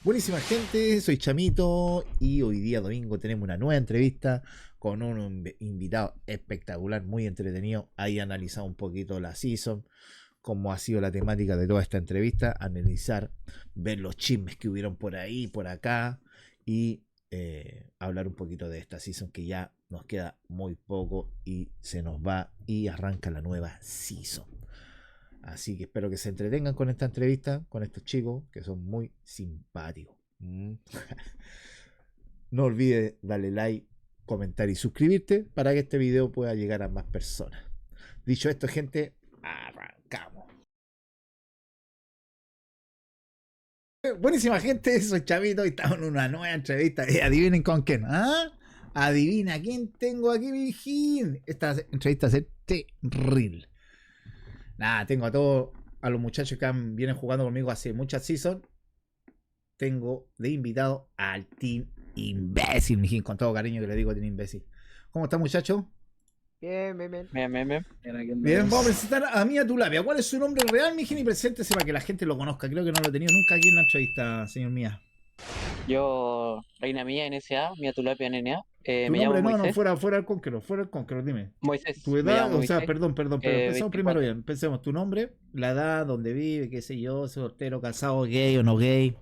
Buenísima gente, soy Chamito y hoy día domingo tenemos una nueva entrevista con un invitado espectacular, muy entretenido. Ahí analizado un poquito la season, cómo ha sido la temática de toda esta entrevista, analizar, ver los chismes que hubieron por ahí, por acá y hablar un poquito de esta season que ya nos queda muy poco y se nos va y arranca la nueva season. Así que espero que se entretengan con esta entrevista, con estos chicos que son muy simpáticos. No olvides darle like, comentar y suscribirte para que este video pueda llegar a más personas. Dicho esto, gente, arrancamos. Buenísima gente, soy Chavito y estamos en una nueva entrevista. Adivinen con quién. ¿Ah? Adivina quién tengo aquí, Virgin. Esta entrevista va a ser terrible. Nada, tengo a los muchachos que vienen jugando conmigo hace muchas seasons. Tengo de invitado al Team Imbécil, mijín, con todo cariño que le digo a Team Imbécil. ¿Cómo está, muchacho? Bien, bien, bien. Bien, vamos a presentar a Mía Tulapia. ¿Cuál es su nombre real, mijín? Y preséntese para que la gente lo conozca. Creo que no lo he tenido nunca aquí en la entrevista, señor Mía. Yo, Reina Mía NSA, Mía Tulapia NNA. Tu Me llamo nombre, no, Moisés. fuera del Conqueror, dime. Tu Moisés, me edad, llamo o sea, Moisés. perdón, pero empecemos primero 24. bien. Empecemos tu nombre, la edad, dónde vive, qué sé yo, soltero, casado, gay o no gay.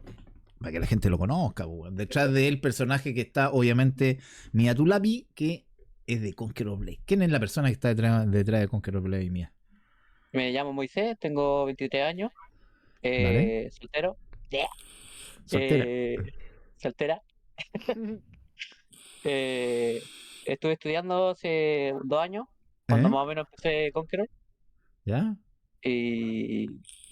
Para que la gente lo conozca, pues. Detrás de él, personaje que está, obviamente, Mia Tulapi, que es de Conqueror Blade. ¿Quién es la persona que está detrás de Conqueror Blade, Mia? Me llamo Moisés, tengo 23 años. ¿Vale? Soltero. Yeah. Soltera. Soltera. Eh, Estuve estudiando hace 2 años, cuando ¿Eh? más o menos empecé Conqueror. ¿Ya? Y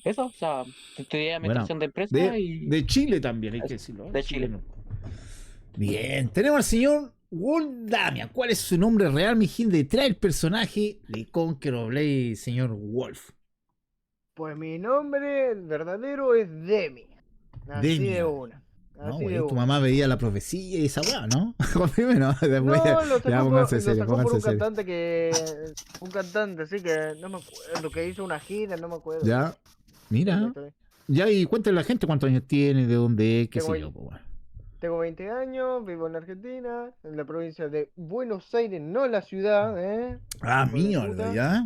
eso, o sea, estudié Bueno, administración de empresas y de Chile también, hay que eso, decirlo, ¿eh? de Chile. Chileno. Bien, tenemos al señor Wolf Damian. ¿Cuál es su nombre real, mijín, detrás del personaje de Conqueror Blade, señor Wolf? Pues mi nombre verdadero es Demi. Así de Demian. una. No, Así de güey, tu una. mamá veía la profecía y esa weá, ¿no? Primero, después No, lo ya sacó pónganse serio, por pónganse un serio. cantante que. Un cantante, así que no me acuerdo. Que hizo una gira, no me acuerdo. Ya, Esa es la mira. historia. Ya, y cuéntale a la gente cuántos años tiene, de dónde es, qué Tengo, sé yo, pues, bueno. tengo 20 años, vivo en Argentina, en la provincia de Buenos Aires, no la ciudad, ¿eh? Ah, Hijo de mierda, puta. ya.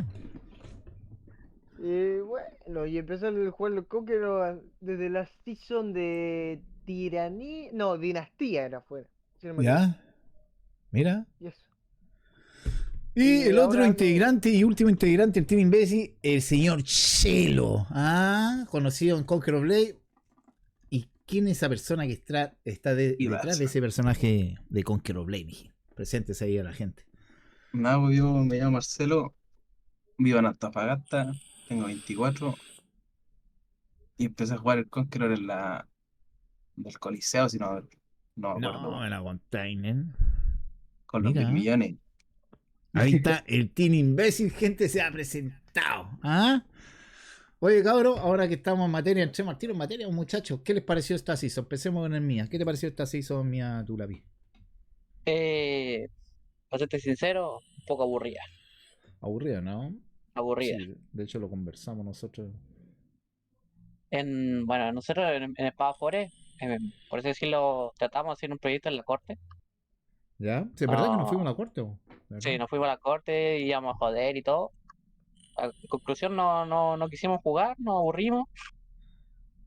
Y bueno, y empecé el juego del Conqueror desde la season de tiranía. No, dinastía era fuera, si no me equivoco. Ya, mira. Y eso. Y Y el otro ahora me. integrante y último integrante del Team Imbécil, el señor Chelo. Ah, conocido en Conqueror Blade. ¿Y quién es esa persona que está detrás de ese personaje de Conqueror Blade, mijín? Preséntese ahí a la gente. Nada, pues yo me llamo Marcelo, vivo en Antofagasta, tengo 24 y empecé a jugar el Conqueror en la del Coliseo, si no me acuerdo, No, weón, en la Container. con los mil Mira. millones. Ahí está el Team Imbécil, gente, se ha presentado. ¿Ah? Oye, cabro, ahora que estamos en materia, entremos al tiro en materia, muchachos. ¿Qué les pareció esta season? Empecemos con el mía. ¿Qué te pareció esta season, mía, tú la vi? Para serte sincero, un poco aburrida. Aburrido, ¿no? Aburrida. Sí, de hecho lo conversamos nosotros. Bueno, nosotros en Espada Forest, por así decirlo, tratamos de hacer un proyecto en la corte. ¿Ya? Sí, es verdad que nos fuimos a No, la corte, ¿o? ¿Verdad? sí, nos fuimos a la corte, íbamos a joder y todo. En conclusión, no quisimos jugar, nos aburrimos.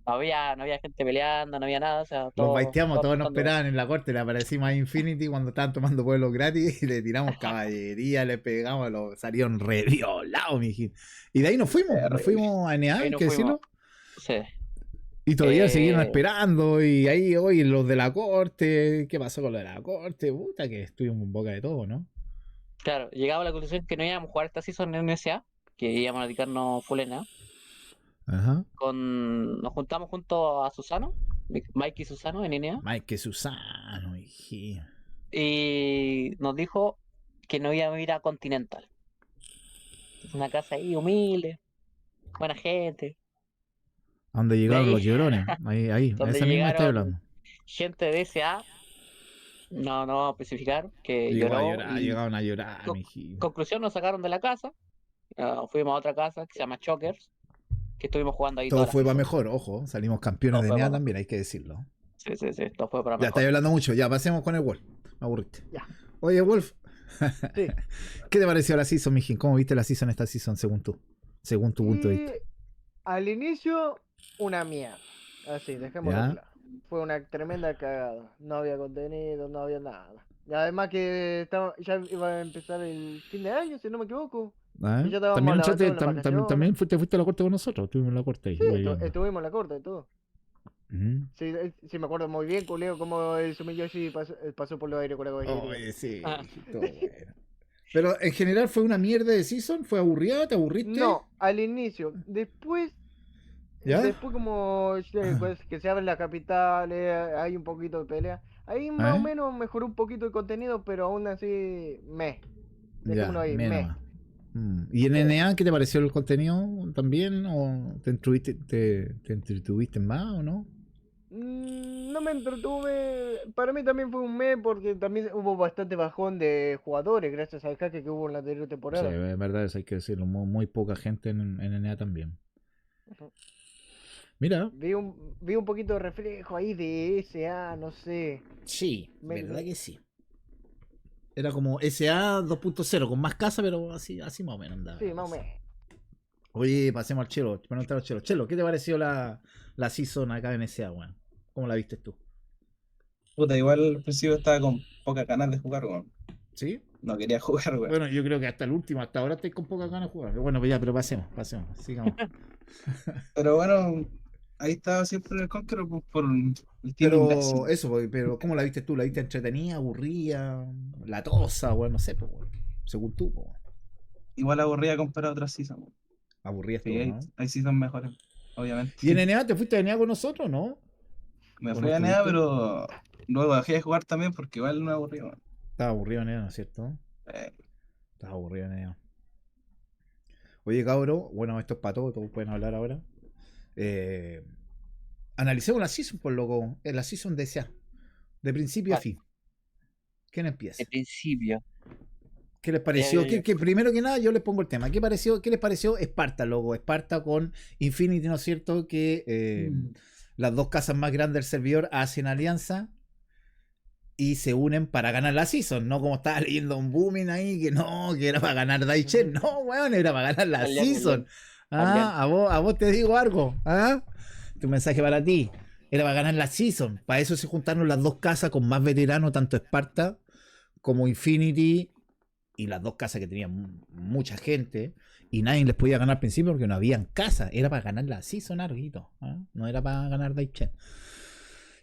No había gente peleando, no había nada, o sea, Los todo, baiteamos, todo todos nos pasando. esperaban en la corte, le aparecimos a Infinity cuando estaban tomando pueblos gratis y le tiramos caballería, le pegamos, salieron re violados, mijín. Y de ahí nos Terrible. fuimos a NA, Ahí hay nos que fuimos. decirlo. Sí. Y todavía siguieron Eh, esperando. Y ahí, hoy los de la corte. ¿Qué pasó con lo de la corte? Puta, que estuvimos en boca de todo, ¿no? claro, llegaba a la conclusión que no íbamos a jugar esta season en NSA, que íbamos a dedicarnos full NA. Ajá. Nos juntamos junto a Susano, Mike y Susano en NA, Mike Susano, hijí. y nos dijo que no íbamos a ir a Continental. Una casa ahí humilde, buena gente. ¿A dónde De llegaron ahí, los llorones? Ahí, donde esa misma estoy llegaron hablando. gente de SA, no vamos a especificar, que Llegó a lloró llorar, y llegaron a llorar, co- mijí. conclusión nos sacaron de la casa. Fuimos a otra casa que se llama Chokers, que estuvimos jugando ahí Todo toda la fue para season. mejor, ojo. Salimos campeones Todo de fue NEA para también, mejor. hay que decirlo. Sí, sí, sí. Esto fue para Ya mejor. estáis hablando mucho, ya pasemos con el Wolf. Me aburriste. Ya. Oye, Wolf, Sí. ¿qué te pareció la season, Mijin? ¿Cómo viste la season esta season según tú? Según tu punto de Y vista. al inicio, una mierda. Así, dejémoslo ¿Ya? claro. Fue una tremenda cagada. No había contenido, no había nada. Y además que ya iba a empezar el fin de año, si no me equivoco. ¿Ah? Y ya estábamos También, a la entraste, todas las vacaciones. también fuiste a la corte con nosotros. Estuvimos en la corte ahí. Sí, Ahí viendo. estuvimos en la corte y todo. Ujú. Sí, sí, me acuerdo muy bien, culeo, como el Sumiyoshi pasó por los aires con la cohetería. Oye, sí, Ah, todo bueno. Pero en general fue una mierda de season, fue aburrida, ¿te aburriste? No, al inicio. ¿Ya? Después como pues, que se abren las capitales, hay un poquito de pelea. Ahí más o ¿Eh? menos mejoró un poquito el contenido, pero aún así, dejémoslo Ya, ahí, menos. ¿Y en Sí. NA qué te pareció el contenido también? ¿O te entretuviste más o no? No me entretuve. Para mí también fue un mes porque también hubo bastante bajón de jugadores gracias al hack que hubo en la anterior Sí, temporada. es verdad, eso hay que decirlo. Muy poca gente en NA también. Ujú. Mira, Vi un poquito de reflejo ahí de SA, no sé. sí, Me- verdad que sí. Era como SA 2.0 con más casa, pero así más o menos andaba. Sí, la más o cosa. menos. Oye, pasemos al Chelo. Preguntar al Chelo. Chelo, ¿qué te pareció la season acá en SA, weón? ¿Cómo la viste tú? Puta, igual al principio estaba con pocas ganas de jugar, weón. ¿Sí? No quería jugar, weón. Bueno, yo creo que hasta el último, hasta ahora estoy con pocas ganas de jugar. Bueno, pues ya, pero pasemos, sigamos. Pero bueno, ahí estaba siempre en el Conqueror pues, por el team Pero imbécil. eso, pues, pero ¿cómo la viste tú? ¿La viste entretenida, aburrida, latosa, weón? No sé, pues, weón. Según tú, pues, weón. Igual aburrida comparado a otras seasons, weón. Aburrida Sí, estuvo, ¿no? hay seasons mejores, obviamente. ¿Y en NA te fuiste a NA con nosotros, no? Me ¿O no fui a NEA, estuviste? pero luego dejé de jugar también porque igual me aburrí, weón. Estaba aburrido en NA, ¿no es cierto? Eh, Estaba aburrido en NA. Oye, cabro, bueno, esto es para todos pueden hablar ahora. Eh, analicemos la season, por loco. En la season de SA, de principio a Vale, fin. ¿Quién de empieza? principio. ¿Qué les pareció? Eh, Primero que nada, yo les pongo el tema. ¿Qué les pareció Esparta, loco? Esparta con Infinity, ¿no es cierto? Que las dos casas más grandes del servidor hacen alianza y se unen para ganar la season. No como estaba leyendo un booming ahí, que era para ganar Daichen. No, weón, era para ganar la Alian, season. Alian. A vos te digo algo. ¿Ah? Tu mensaje para ti. Era para ganar la season. Para eso se juntaron las dos casas con más veteranos, tanto Esparta como Infinity, y las dos casas que tenían mucha gente, y nadie les podía ganar al principio porque no habían casa. Era para ganar la season, Arguito. No era para ganar Daichen.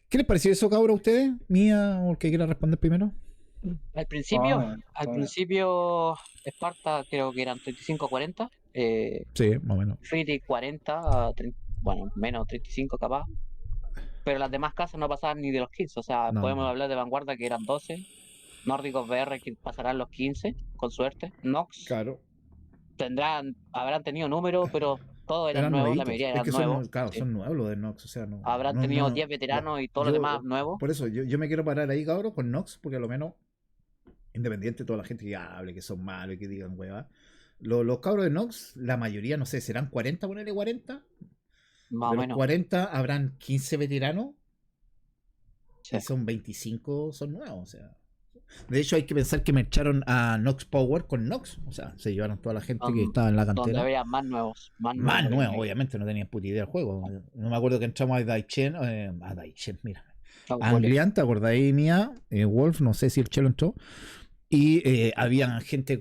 ¿Qué les pareció eso, cabros, a ustedes? ¿Mía o el que quiera responder primero? Al principio, bueno, al bueno. principio, Esparta creo que eran 35-40, Sí, más o menos. Infinity 40, bueno, menos 35 capaz, pero las demás casas no pasaban ni de los 15, o sea, No, podemos no. hablar de Vanguardia que eran 12, Nórdicos VR que pasarán los 15, con suerte, Nox Claro. habrán tenido números, pero todos eran Eran nuevos, la nuevitos. mayoría Es eran que nuevos, claro, sí. son nuevos los de Nox. O sea, no. Habrán tenido 10 veteranos y todos los demás nuevos. Por eso, yo me quiero parar ahí, cabros, con Nox, porque a lo menos, independiente de toda la gente que hable, que son malos y que digan hueva. Los cabros de Nox, la mayoría, no sé, serán 40, ponerle 40. Más o De los menos, 40 habrán 15 veteranos sí. y son 25, son nuevos. O sea, de hecho, hay que pensar que me echaron a Nox Power con Nox. O sea, se llevaron toda la gente que estaba en la Donde cantera. había más nuevos, Más había. nuevos, obviamente, no tenían puta idea del juego. No me acuerdo que entramos a Daichen, mira. Anglian, ¿te acordáis, mía? Wolf, no sé si el Chelo entró. Y había gente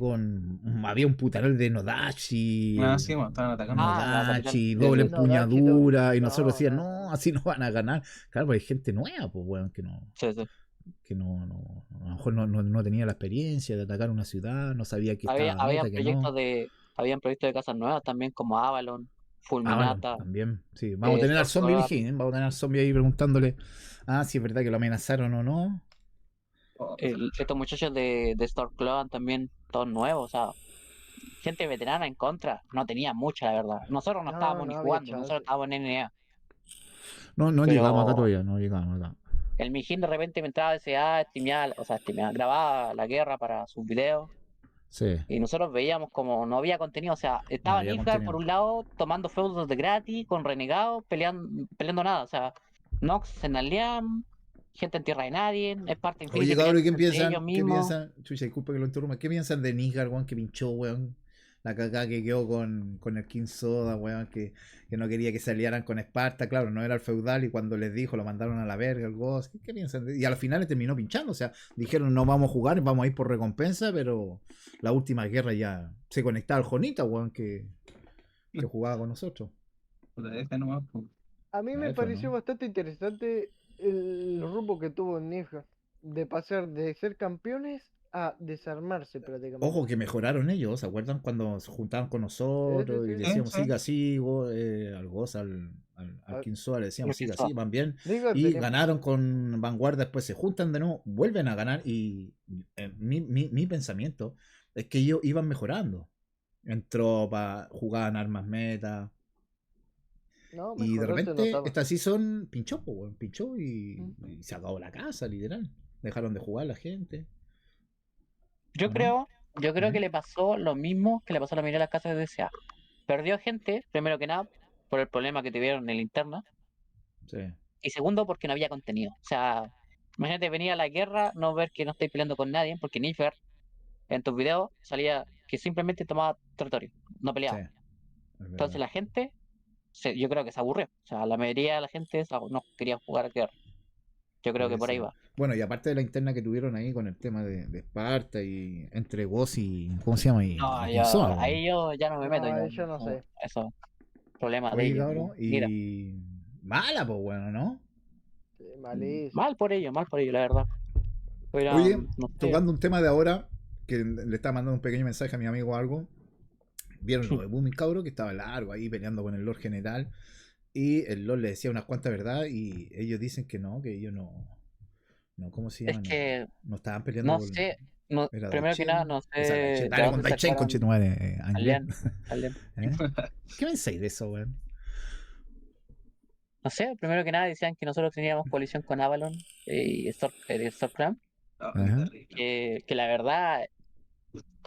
había un putarol de Nodachi. Ah, sí, bueno, estaban atacando. la Nodachi, capital. doble Sí, sí. Nodachi, empuñadura. Y nosotros no, decíamos, no. no, así no van a ganar. Claro, pues hay gente nueva, pues, weón, que no. Sí, sí. Que a lo mejor no tenía la experiencia de atacar una ciudad, no sabía que estaba meta, que no. Habían proyectos de casas nuevas también como Avalon, Bueno, Fulminata, también, sí. Vamos a tener al zombie Stormcloud, vigil, vamos a tener al zombie ahí preguntándole, si es verdad que lo amenazaron o no. Oh, estos muchachos de Stormcloud también, todos nuevos, o sea, gente veterana en contra, no tenía mucha, la verdad. Nosotros no estábamos ni No había jugando, nosotros chance. estábamos en NA, No llegamos acá pero todavía, no llegamos acá. el Mijin de repente me entraba a SA, grababa la guerra para sus videos. Sí, Y nosotros veíamos como no había contenido, o sea, no estaba había Nilfgaard por contenido. un lado tomando feudos de gratis con renegados, peleando nada, o sea, Nox en Aliam, gente en Tierra de Nadie, es parte Oye, Infinity cabrón, ¿y qué peleando entre piensan? ellos ¿Qué mismos. piensan? Chucha, disculpa que lo interrumpa. ¿Qué piensan de Nígar, weón, que pinchó, weón? La cagada que quedó con el King Soda, weón, que no quería que se aliaran con Esparta. Claro, no era el feudal y cuando les dijo lo mandaron a la verga, el Ghost. ¿Qué piensan? Y al final le terminó pinchando. O sea, dijeron no vamos a jugar, vamos a ir por recompensa, pero la última guerra ya se conectaba al Jonita, weón, que jugaba con nosotros. Puta, F nomás, pues. A mí me F, pareció ¿no? bastante interesante el rumbo que tuvo Niflheim, de pasar de ser campeones a desarmarse prácticamente. Ojo que mejoraron ellos, ¿se acuerdan cuando se juntaban con Sí, sí, nosotros y sí. Sí, decíamos sí. siga así, al Goz, al A- Kinsoa le decíamos Lo siga quiso. así, van bien Digo, y tenemos. ganaron con Vanguardia, después se juntan de nuevo, vuelven a ganar y mi pensamiento es que ellos iban mejorando en tropa, jugaban armas meta No, y de mejoró, se repente notaba. esta season pinchó, po, weón, pinchó Mm. y se acabó la casa, literal. Dejaron de jugar la gente, Yo ¿o no? creo que le pasó lo mismo que le pasó a la mayoría de las casas de DCA. Perdió gente, primero que nada, por el problema que tuvieron en la interna, Sí, y segundo, porque no había contenido. O sea, imagínate venir a la guerra, no ver que no estáis peleando con nadie, porque Nifer en tus videos salía que simplemente tomaba territorio, no sí, peleaba. es Entonces verdad. la gente, yo creo que se aburrió. O sea, la mayoría de la gente no quería jugar guerra. Yo creo que Puede por ahí ser. va. Bueno, y aparte de la interna que tuvieron ahí con el tema de Esparta y entre vos y. ¿Cómo se llama? Y No, Kinzoa, weón. ahí yo ya no me meto, No, yo no sé. eso, problemas de Oye, ellos. cabrón, Mira, y. Mala, pues, bueno, ¿no? Sí, malísimo. mal por ello, la verdad. Oye, No sé. tocando un tema de ahora, que le estaba mandando un pequeño mensaje a mi amigo o algo. Vieron lo de Booming Cabro, que estaba largo ahí peleando con el Lord General. Y el Lord le decía unas cuantas verdades. Y ellos dicen que ellos no. No, ¿cómo se Es llama? No, que no estaban peleando no con. sé, no, Era primero que nada, Daichen. no sé Esa Daichen. de Dale con dónde Daichen, conche tu sacaron madre, inglés. Alien, Alien. ¿Eh? ¿Qué pensáis de eso, weón? No sé, primero que nada decían que nosotros teníamos coalición con Avalon y Stormcloud, Ah, qué Ajá. terrible. que la verdad,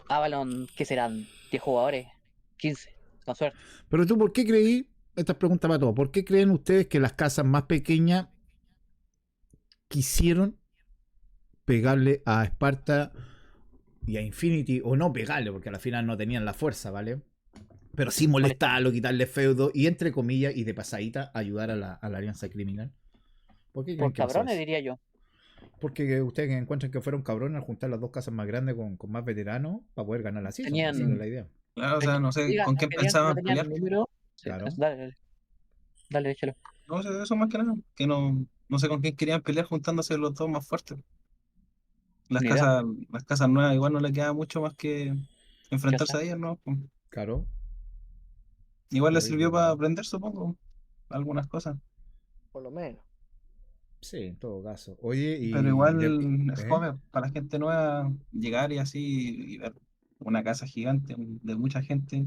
Avalon, ¿qué serán? ¿10 jugadores? 15 con suerte. Pero tú, ¿por qué creí? Esta es pregunta para todos. ¿Por qué creen ustedes que las casas más pequeñas quisieron pegarle a Esparta y a Infinity? O no pegarle, porque al final no tenían la fuerza, ¿vale? Pero sí Molestar. molestarlo, quitarle feudo y entre comillas y de pasadita ayudar a la alianza criminal. ¿Por qué creen Por que pasó cabrones, eso? diría yo. Porque ustedes encuentran que fueron cabrones al juntar las dos casas más grandes con más veteranos para poder ganar la season. Esa era Tenían, la idea. Claro, o sea, no sé con quién creían que no pensaban tenían pelear. número. Sí, Claro. dale, déjalo. No sé, eso más que nada. Que no sé con quién querían pelear juntándose los dos más fuertes. Las Ni idea. casas, las casas nuevas igual no le queda mucho más que ¿Qué enfrentarse hacer? a ellas, ¿no? Pues, Claro. igual les Uy, sirvió verdad. para aprender, supongo, algunas cosas. Por lo menos. Sí, en todo caso. Oye, Pero y, igual es ¿eh? joven para la gente nueva llegar y así y ver una casa gigante de mucha gente,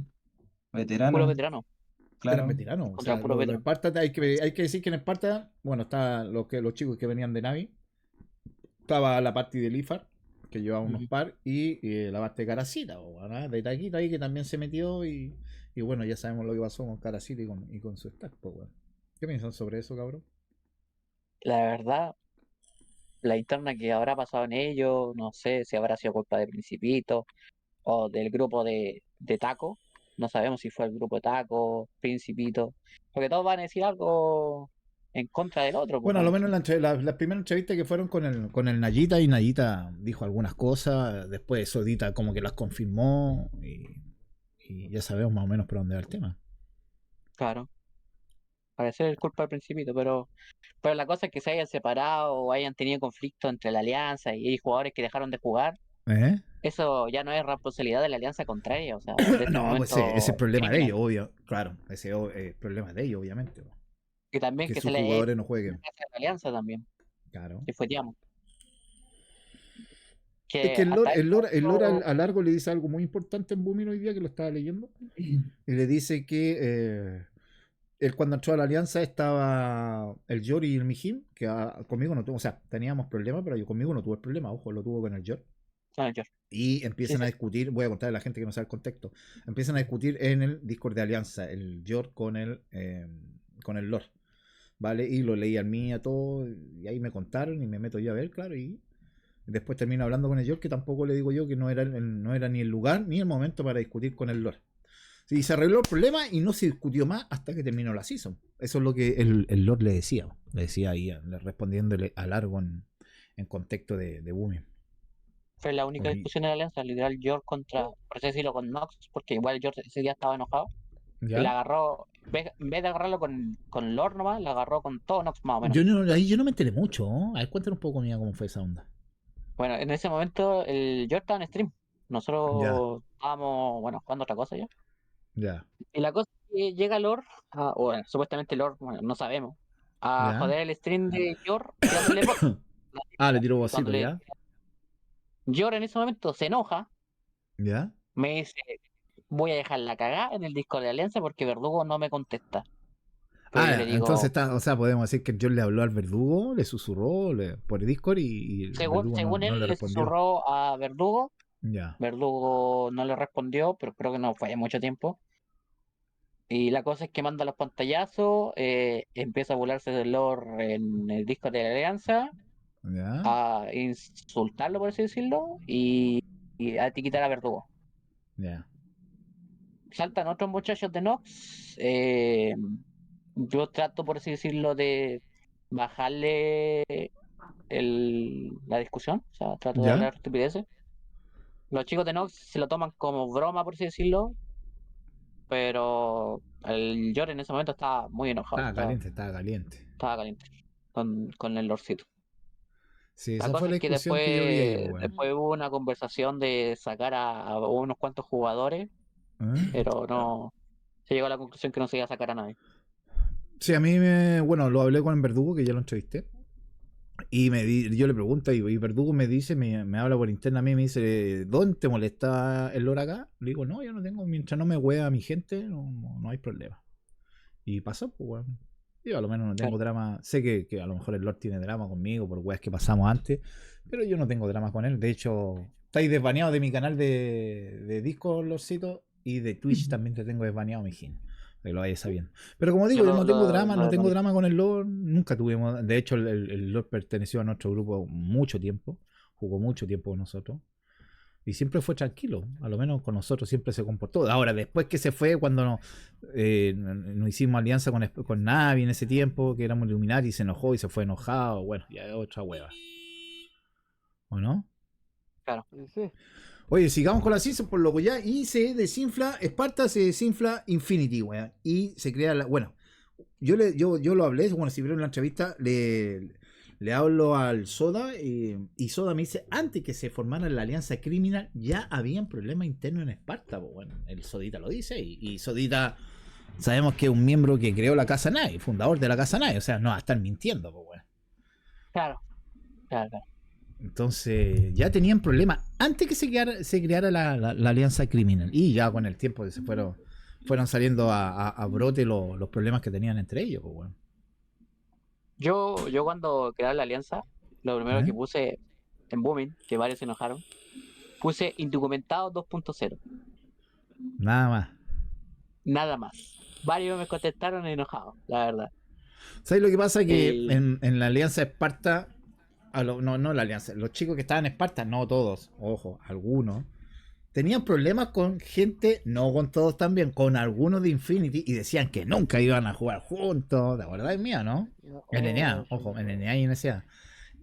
Puro veterana, veterano. Eran claro. veteranos. O Contra sea, puro los veterano. Esparta, hay que decir que en Esparta, bueno, está los chicos que venían de Navi. Estaba la parte del IFAR, que llevaba unos Ujú. par, y la parte de Caracita, ¿no? De Taquita ahí que también se metió y bueno, ya sabemos lo que pasó con Caracita y con su stack, pues, weón. ¿Qué piensan sobre eso, cabrón? La verdad, la interna que habrá pasado en ellos, no sé si habrá sido culpa de Principito o del grupo de Taco. No sabemos si fue el grupo de Taco, Principito, porque todos van a decir algo en contra del otro, pues, Bueno, a lo weón. menos las primeras entrevistas que fueron con el Nayita, y Nayita dijo algunas cosas, después Sodita como que las confirmó y ya sabemos más o menos por dónde va el tema. Claro, parece ser culpa del Principito, pero la cosa es que se hayan separado o hayan tenido conflicto entre la alianza y hay jugadores que dejaron de jugar. ¿Eh? Eso ya no es responsabilidad de la alianza contraria, o sea, de este No, pues ese es el momento problema de criminal. ellos, obvio. Claro, ese es el problema de ellos, obviamente. Que también Que que se sus le haya ido jugadores no la jueguen. casa de la alianza también, Claro. que fue Tiamo. Es Que que hasta el Lord eso, a largo le dice algo muy importante en Booming hoy día que lo estaba leyendo. Y le dice que él cuando entró a la alianza estaba el Yor y el Mijim, que conmigo no tuvo, o sea, teníamos problemas, pero yo conmigo no tuve el problema, ojo, lo tuvo con el Yor. bueno, George, Y sí, empiezan a sí, discutir, voy a contar a la gente que no sabe el contexto, empiezan a discutir en el Discord de alianza, el Yor con el Lord. ¿vale? Y lo leí al mía, todo, y ahí me contaron y me meto yo a ver, claro, y después termino hablando con el York, que tampoco le digo yo que no era ni el lugar ni el momento para discutir con el Lord. Y se arregló el problema y no se discutió más hasta que terminó la season. Eso es lo que el Lord le decía ahí, respondiéndole a Largo en contexto de Booming. Fue la única Oye, discusión de la alianza, literal, George contra, por así decirlo, con Nox, porque igual George ese día estaba enojado. Y la ¿ya? agarró, en vez de agarrarlo con Lord nomás, la agarró con todo Nox más o menos. Ahí yo no me enteré mucho, ¿no? A ver, cuéntanos un poco, mía, cómo fue esa onda. Bueno, en ese momento el George estaba en stream. Ya, Nosotros estábamos, bueno, jugando otra cosa ya. ya, Y la cosa es que llega Lord, bueno, supuestamente Lord, bueno, no sabemos, a ya. joder el stream de George tirándole bot. Ah, le tiró Cuando bocito, ya, George en ese momento se enoja, ya. me dice, voy a dejar la cagada en el Discord de Alianza porque Verdugo no me contesta. Pero yo le Entonces digo, o sea, podemos decir que John le habló al verdugo, le susurró por Discord y el verdugo según no él le le respondió. susurró a Verdugo, Ya, Verdugo no le respondió, pero creo que no fue mucho tiempo. Y la cosa es que manda los pantallazos, empieza a burlarse del Lord en el Discord de la Alianza, ya, a insultarlo, por así decirlo, y a etiquetar a Verdugo. ya. Saltan otros muchachos de Nox. Yo trato, por así decirlo, de bajarle la discusión, o sea, trato de ¿Ya? hablar estupideces. Los chicos de Nox se lo toman como broma, por así decirlo, pero el Yor en ese momento estaba muy enojado, Estaba caliente, estaba caliente. estaba caliente con el Lordcito. Sí, La esa fue cosa la es que discusión que yo vi ahí, pues, después, weón. después hubo una conversación de sacar a unos cuantos jugadores, ¿Eh? pero no se llegó a la conclusión que no se iba a sacar a nadie. Sí, bueno, lo hablé con el verdugo, que ya lo entrevisté. Y yo le pregunto, y Verdugo me dice, me habla por interna a mí, me dice, ¿dónde te molesta el lore acá? Le digo, no, yo no tengo, mientras no me hueva a mi gente, no hay problema. Y pasó, pues, weón. Yo a lo menos no tengo Claro. drama. Sé que a lo mejor el Lord tiene drama conmigo por weas que pasamos antes, pero yo no tengo drama con él. De hecho, estáis desbaneados de mi canal de Discord, Lordcito, y de Twitch también te tengo desbaneado, mijín. Que lo vayas sabiendo. Pero como digo, Yo yo no tengo drama, no tengo desvaneé. drama con el Lord. Nunca tuvimos. De hecho, el Lord perteneció a nuestro grupo mucho tiempo. Jugó mucho tiempo con nosotros. Y siempre fue tranquilo, a lo menos con nosotros siempre se comportó. Ahora, después que se fue, cuando nos hicimos alianza con Navi en ese tiempo, que éramos Illuminati, y se enojó y se fue enojado, bueno, ya es otra hueva. ¿O no? Claro. Y sí. Oye, sigamos con la season, por lo que ya, y se desinfla, Esparta se desinfla Infinity, weón. Y se crea bueno, yo lo hablé, bueno, si vieron la entrevista, le hablo al Soda y Soda me dice, antes que se formara la alianza criminal, ya habían problemas internos en Esparta. Pues bueno, el Sodita lo dice y Sodita sabemos que es un miembro que creó la Casa Nai, fundador de la Casa Nai, o sea, no va a estar mintiendo, pues bueno. Claro. Entonces ya tenían problemas antes que se creara la alianza criminal y ya con el tiempo se fueron saliendo a brote los problemas que tenían entre ellos, pues bueno. Yo cuando creé la alianza, lo primero que ¿Eh? puse en Booming, que varios se enojaron, puse indocumentado 2.0. Nada más. Nada más. Varios me contestaron enojados, la verdad. ¿Sabes lo que pasa? Que El- en la alianza Esparta, no la alianza, los chicos que estaban en Esparta, no todos, ojo, algunos, tenían problemas con gente, no con todos también, con algunos de Infinity y decían que nunca iban a jugar juntos, ¿de verdad es mía, no? No, NNA, sí, ojo, no. NNA y NSA.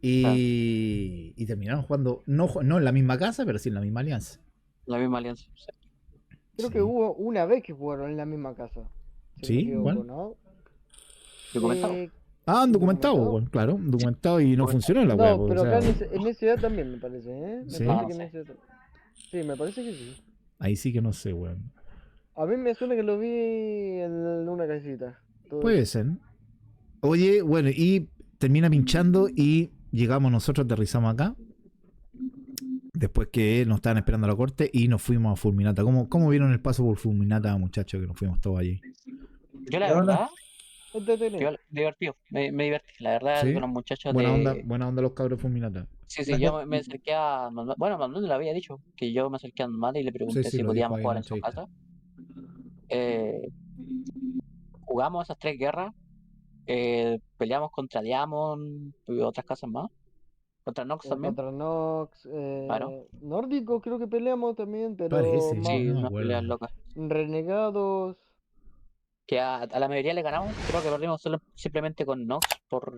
Claro, Y terminaron jugando, no en la misma casa, pero sí en la misma alianza. la misma alianza. Creo que Sí, hubo una vez que jugaron en la misma casa. Si no me sí, equivoco, igual. ¿no? Documentado. Han documentado, ¿Documentado? bueno, claro, documentado y no Documentado. funcionó la wea, No, o pero sea, acá en esa edad también me parece, ¿eh? Me ¿sí? parece No que en sé. esa edad. Sí, me parece que sí. Ahí sí que no sé, weón. A mí me suena que lo vi en una casita. Todo Puede eso. ser. Oye, bueno, y termina pinchando y llegamos nosotros, aterrizamos acá. Después que nos estaban esperando a la corte y nos fuimos a Fulminata. ¿Cómo vieron el paso por Fulminata, muchachos, que nos fuimos todos allí? Yo la verdad, Entretenido. divertido, me divertí. La verdad, con ¿Sí? los muchachos de... Buena onda los cabros de Fulminata. Sí, yo me acerqué a... Bueno, Manuel le había dicho que yo me acerqué a Manuel y le Sí, pregunté sí, si lo dijo podíamos ahí en jugar la en su entrevista. casa. Eh, Jugamos esas 3 guerras. Peleamos contra Diamond y otras casas más. Contra Nox también, Contra Nox, claro. Nórdico creo que peleamos también, pero Parece, más Sí, no me unas peleas acuerdo. locas. Renegados. Que a la mayoría le ganamos, creo que perdimos simplemente con Nox por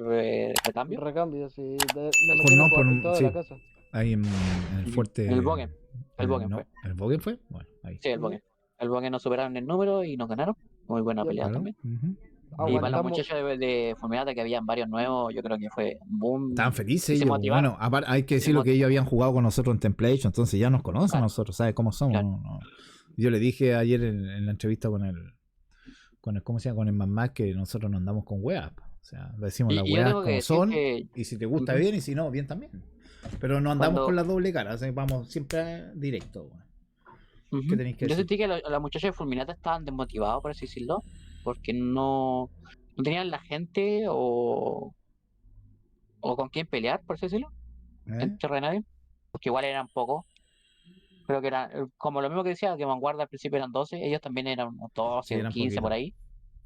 recambio. Recambio, sí. Nos Por metieron no, por toda la sí, casa. ahí en el Ujú. El fuerte. Bogen. El Bogen fue. No, ¿el Bogen fue? Bueno, ahí. Sí, el Bogen. El Bogen nos superaron en número y nos ganaron. Muy buena Ya, pelea Claro. también. Ujú. Y para los aguantamos. muchachos de Fulminata, que habían varios nuevos, yo creo que fue un Estaban boom. felices Y se ellos. motivaron. Bueno, hay que Se decir lo que ellos motivaron. habían jugado con nosotros en Templation, entonces ya nos conocen a Claro, nosotros, ¿sabes cómo somos? claro. No. Yo le dije ayer en la entrevista con el ¿cómo se llama? Con el mamá que nosotros no andamos con weas. O sea, decimos las Y yo weas tengo que como decir son, que y si te gusta ujú, bien, y si no, bien también. Pero no andamos con cuando la doble cara, o sea, vamos siempre directo. Weón. ¿Qué ujú, tenéis que yo decir? sentí que los muchachos de Fulminata estaban desmotivados, por así decirlo, porque no tenían la gente o con quién pelear, por así decirlo, en ¿Eh? Tierra de Nadie, porque igual eran pocos. Creo que eran, como lo mismo que decía, que Vanguardia al principio eran 12, ellos también eran unos Sí, 12 o eran 15 por poquitos. ahí,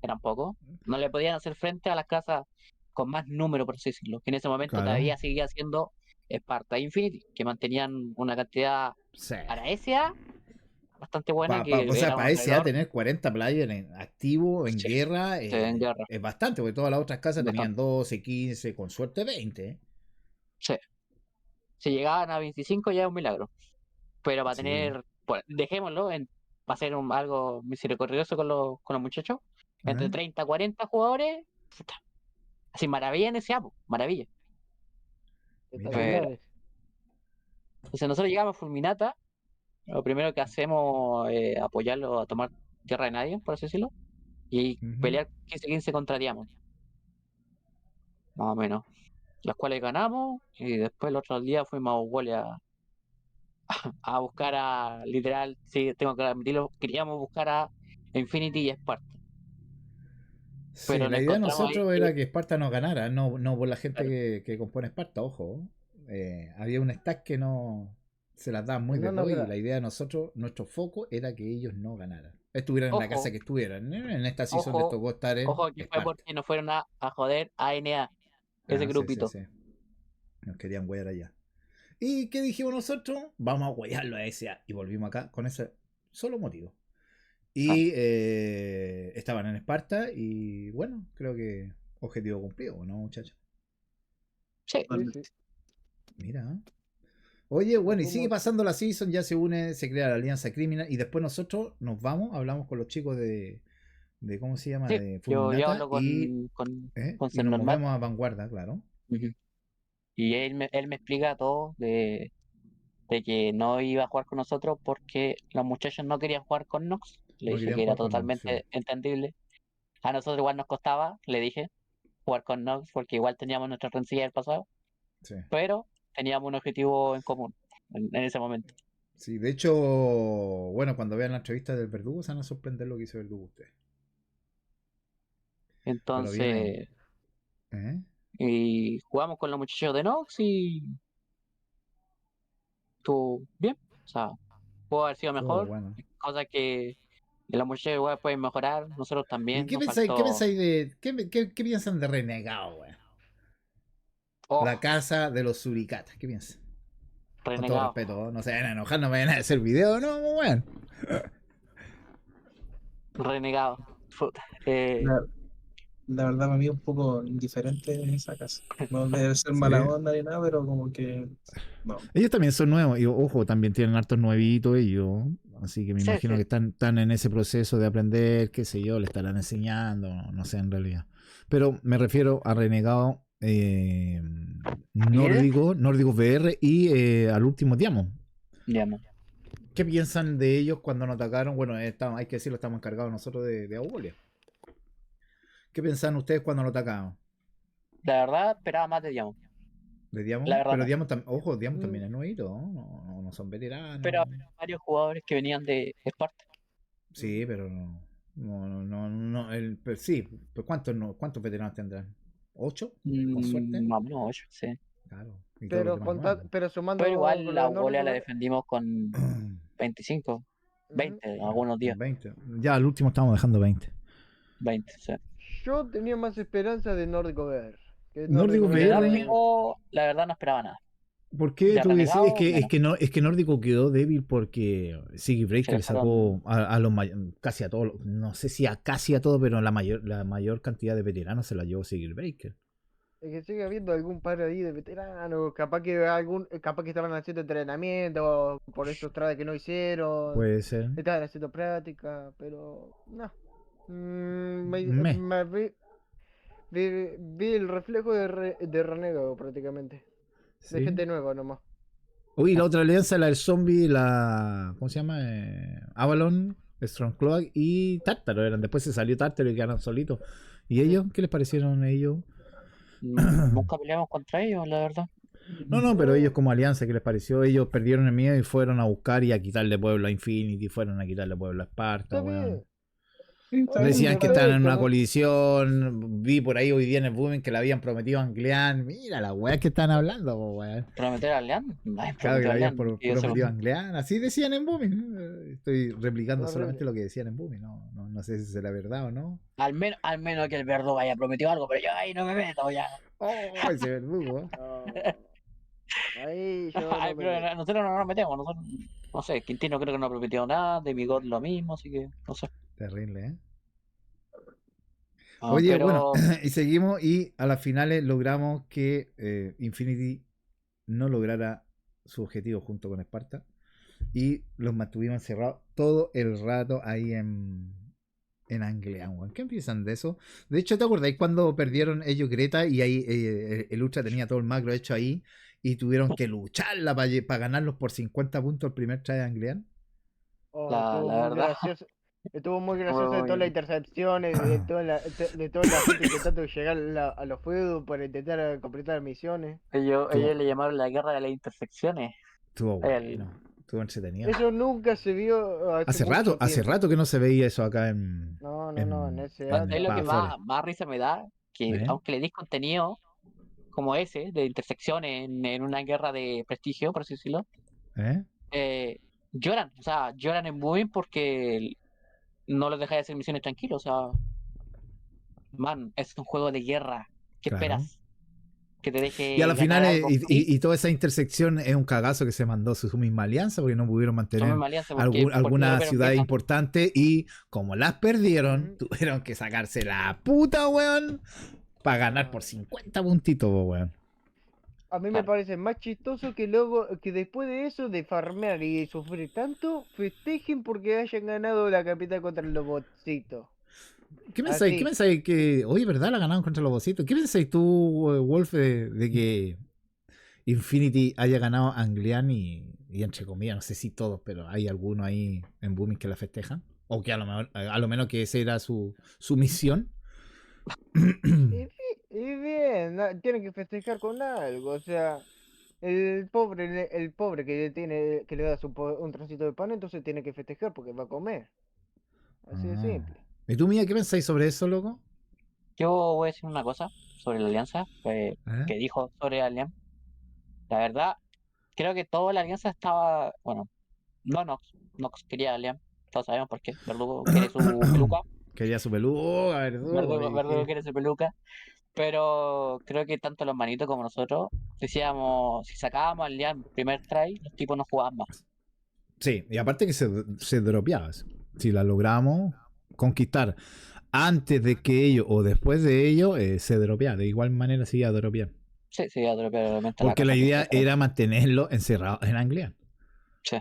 eran pocos. No le podían hacer frente a las casas con más número, por así decirlo, que en ese momento Claro. todavía seguía siendo Sparta e Infinity, que mantenían una cantidad Sí. para SA bastante buena, O que sea, era un para SA alrededor, tener 40 players activos en sí, guerra sí, en guerra, es bastante, porque todas las otras casas tenían bastante. 12, 15, con suerte 20. ¿Eh? Sí. Si llegaban a 25 ya es un milagro, pero para Sí. tener, pues, dejémoslo, va a ser algo misericordioso con los muchachos, entre ¿Eh? 30 a 40 jugadores, puta, así maravilla en ese apo, maravilla. Mira, ¿eh? Pero, Espectaculares. entonces nosotros llegamos a Fulminata, lo primero que hacemos es apoyarlo a tomar tierra de nadie, por así decirlo, y Ujú. pelear 15-15 contra Diamond, más o menos. Las cuales ganamos, y después el otro día fuimos a Wally a buscar literal, sí, tengo que admitirlo, queríamos buscar a Infinity y Sparta, Sí, pero nos la idea de encontramos ahí nosotros que, era que Esparta nos ganara, no por la gente claro, que compone Esparta, ojo. Había un stack que no se las daban muy Que de no nos dos y gra- la idea de nosotros, nuestro foco era que ellos no ganaran. Estuvieran en la casa ojo, que estuvieran. En esta season les ojo, tocó estar en ojo, que fue Esparta. porque nos fueron a joder a NA, ese Ah, sí, sí, grupito. sí. Nos querían huear allá. ¿Y qué dijimos nosotros? Vamos a huearlo a ese. Y volvimos acá con ese solo motivo. Ah, Y estaban en Esparta y bueno, creo que objetivo cumplido, ¿no, muchachos? sí, Sí, sí. Mira. Oye, Nos bueno, y sigue fuimos. pasando la season, ya se une, se crea la alianza criminal y después nosotros nos vamos, hablamos con los chicos de ¿cómo se llama? sí, De yo Fulminata hablo con y Ser nos Normal, movemos a Vanguardia, claro. ujú, y él me explica todo de que no iba a jugar con nosotros porque los muchachos no querían jugar con Nox. Le No dije querían que era jugar con Nox, sí. totalmente entendible. A nosotros igual nos costaba, le dije, jugar con Nox porque igual teníamos nuestra rencilla del pasado, Sí. pero teníamos un objetivo en común en ese momento. Sí, de hecho, bueno, cuando vean la entrevista del Verdugo se van a sorprender lo que hizo Verdugo usted. Pero bien ahí. Entonces, ¿Eh? y jugamos con los muchachos de Nox y estuvo bien. O sea, pudo haber sido Todo mejor, bueno. cosas que los muchachos igual pueden mejorar, nosotros ¿Y también, qué nos pensáis, qué faltó. pensáis de. ¿Qué piensan de Renegado, weón? La Oh, casa de los suricatas, ¿qué piensan? Con todo renegado, respeto, no se vayan a enojar, no me vayan a hacer video, no, weón. renegado. Puta, La, la verdad, para mí es un poco indiferente esa casa. No debe ser Sí. mala onda ni nada, pero como que no. Ellos también son nuevos, y ojo, también tienen hartos nuevitos ellos. Así que me sí, imagino sí. que están en ese proceso de aprender, qué sé yo, le estarán enseñando, no sé en realidad. Pero me refiero a Renegado ¿Líder? Nórdico VR y al último Diamond. Digamos. ¿Qué piensan de ellos cuando nos atacaron? Bueno, hay que decirlo, estamos encargados nosotros de Augolia. ¿Qué pensaban ustedes cuando nos atacaron? La verdad, esperaba más de Diamond. ¿De La Diamond? verdad Pero no. Diamond, ojo, Diamond Mm, también es nuevito, no son Pero veteranos. varios jugadores que venían de Esparta. Sí, ujú. pero sí, pues ¿cuántos veteranos tendrán? ¿8? Con suerte. Más o menos 8, sí. Claro, y todos los demás nuevos. Pero Pero sumando igual con la los Augolia la nórdicos. defendimos con 25, Ujú. 20, algunos días. 20. Ya al último estábamos dejando 20. 20, sí. Yo tenía más esperanza de Nórdico VR. Que Nórdico De VR. Nórdico, la verdad no esperaba nada. ¿Por qué De tú decís? Renegado, Es menos. que no, es que Nórdico quedó débil porque Siggy Se Breaker le le sacó fueron. a los casi a todos, no sé si a casi a todos, pero la mayor cantidad de veteranos se la llevó Siggy Breaker. Es que sigue habiendo algún par ahí de veteranos, capaz que estaban haciendo entrenamiento por estos trades que no hicieron, Puede ser. estaban haciendo práctica, pero no. Me. Vi el reflejo de Renegado prácticamente, de Sí. gente nueva nomás. Uy, la otra alianza, la del zombie, ¿cómo se llama? Avalon, Stormcloak y Tártaro eran. Después se salió Tártaro y quedaron solitos. ¿Y ellos? ¿Qué les parecieron ellos? Nunca peleamos contra ellos, la verdad. No, pero ellos como alianza, ¿qué les pareció? Ellos perdieron el miedo y fueron a buscar y a quitarle pueblo a Infinity, fueron a quitarle pueblo a Esparta, Está weón. bien, Sí, está bien, Decían me que está estaban bien. en una parece, ¿no? colisión. Vi por ahí hoy día en el Booming que le habían prometido a Anglean. Mira las weas que están hablando, po, weón. ¿Prometer a Leán? Ay, Claro que prometió le a habían Leán. prometido a Anglean. Así decían en Booming. Estoy replicando solamente horrible. lo que decían en Booming. No sé si será verdad o no. Al menos que el Verdugo haya prometido algo, pero yo ahí no me meto ya. Oh, ese verdugo. No, ahí yo Ay, no me pero meto. nosotros no nos metemos. Nosotros, no sé, Quintino creo que no ha prometido nada. De Bigot lo mismo, así que no sé. Terrible, ¿eh? Ah, Oye, bueno, pero y seguimos y a las finales logramos que Infinity no lograra su objetivo junto con Esparta y los mantuvimos encerrados todo el rato ahí en Anglean, weón. ¿Qué piensan de eso? De hecho, ¿te acordáis cuando perdieron ellos Greta y ahí el Ultra tenía todo el macro hecho ahí y tuvieron que lucharla para ganarlos por 50 puntos el primer try de Anglean? Oh, la verdad, estuvo muy fue gracioso de todas las muy- intercepciones, de toda la gente intentando llegar a los feudos para intentar completar misiones. ellos Estuvo, le llamaron la guerra de las intersecciones. estuvo El, bueno, estuvo entretenido. Eso nunca se vio hace mucho Hace tiempo. rato que no se veía eso acá en, No, en ese en es lo que año. Pafores. más risa me da, que ¿Eh? aunque le dis contenido como ese, de intersecciones en una guerra de prestigio, por así decirlo, ¿Eh? lloran, o sea, lloran en Moving porque no les deja de hacer misiones tranquilos, o sea, man, es un juego de guerra, ¿qué Claro. esperas? ¿Que te Y a deje la ganar final, algo free? y toda esa intersección es un cagazo que se mandó su misma alianza porque no pudieron Son mantener misma alianza porque no alguna rompieron ciudad Greta. importante y como las perdieron, Ujú. tuvieron que sacarse la puta, weón, para ganar por Ah, 50 puntitos, weón. A mí me Claro. parece más chistoso que luego, que después de eso, de farmear y sufrir tanto, festejen porque hayan ganado la capital contra los botsitos. Qué Así. pensáis que, oye, ¿verdad? La ganaron contra los bocitos. ¿Qué pensáis tú, Wolf, de que Infinity haya ganado a Anglian y entre comillas, no sé si todos, pero hay algunos ahí en Booming que la festejan? O que a lo menos que esa era su misión. Y bien, tienen que festejar con algo, o sea, el pobre que le da un trocito de pan, entonces tiene que festejar porque va a comer. Así de Ah. simple. ¿Y tú, Mía, qué pensáis sobre eso, loco? Yo voy a decir una cosa sobre la alianza, ¿Eh? que dijo sobre Alian. La verdad, creo que toda la alianza estaba, bueno, no Nox quería a Liam, todos sabemos por qué. Verdugo quiere su peluca, Quería su peluca, verdugo. Verdugo quiere su peluca, pero creo que tanto los manitos como nosotros decíamos, si sacábamos al Liam primer try, los tipos no jugaban más. Sí, y aparte que se dropeaba. Si la logramos conquistar antes de que ellos o después de ellos, se dropeaba. De igual manera se iba a dropear. Sí, sí, obviamente la Porque la cosa idea que era mantenerlo encerrado en Anglia. sí.